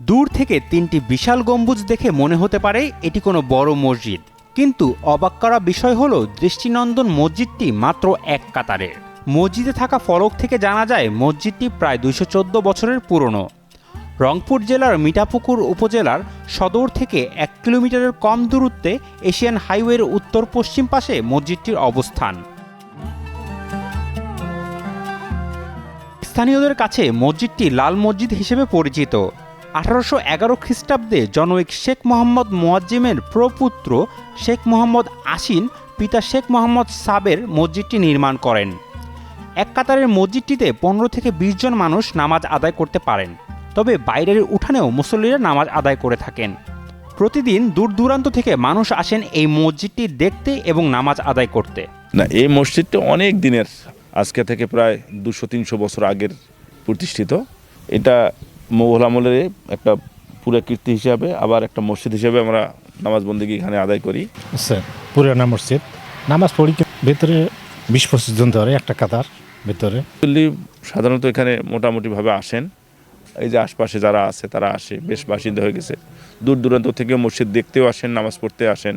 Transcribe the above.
দূর থেকে তিনটি বিশাল গম্বুজ দেখে মনে হতে পারে এটি কোনো বড় মসজিদ, কিন্তু অবাক করা বিষয় হলো দৃষ্টিনন্দন মসজিদটি মাত্র এক কাতারের। মসজিদে থাকা ফলক থেকে জানা যায় মসজিদটি প্রায় ২১৪ বছরের পুরনো। রংপুর জেলার মিঠাপুকুর উপজেলার সদর থেকে ১ কিলোমিটারের কম দূরত্বে এশিয়ান হাইওয়ের উত্তর পশ্চিম পাশে মসজিদটির অবস্থান। স্থানীয়দের কাছে মসজিদটি লাল মসজিদ হিসেবে পরিচিত। ১৮১১ খ্রিস্টাব্দে জনৈক শেখ মোহাম্মদ মুয়াজ্জিমের প্রপুত্র শেখ মোহাম্মদ আসিন পিতা শেখ মোহাম্মদ সাবের মসজিদটি নির্মাণ করেন। এক কাতারের মসজিদটিতে ১৫ থেকে ২০ জন মানুষ নামাজ আদায় করতে পারেন, তবে বাইরের উঠানেও মুসল্লিরা নামাজ আদায় করে থাকেন। প্রতিদিন দূর দূরান্ত থেকে মানুষ আসেন এই মসজিদটি দেখতে এবং নামাজ আদায় করতে। না, এই মসজিদটা অনেক দিনের, আজকে থেকে প্রায় ২০০-৩০০ বছর আগের প্রতিষ্ঠিত। এটা মোগল আমলের একটা পুরাকীর্তি হিসাবে, আবার একটা মসজিদ হিসাবে আমরা নামাজ বন্দেগী এখানে আদায় করি। পুরানা মসজিদ, নামাজ পড়ি ভেতরে ২০-২৫ জন ধরে একটা কাতার ভেতরে। সাধারণত এখানে মোটামুটিভাবে আসেন, এই যে আশপাশে যারা আছে তারা আসে, বেশ বাসিন্দা হয়ে গেছে। দূর দূরান্ত থেকে মসজিদ দেখতেও আসেন, নামাজ পড়তে আসেন।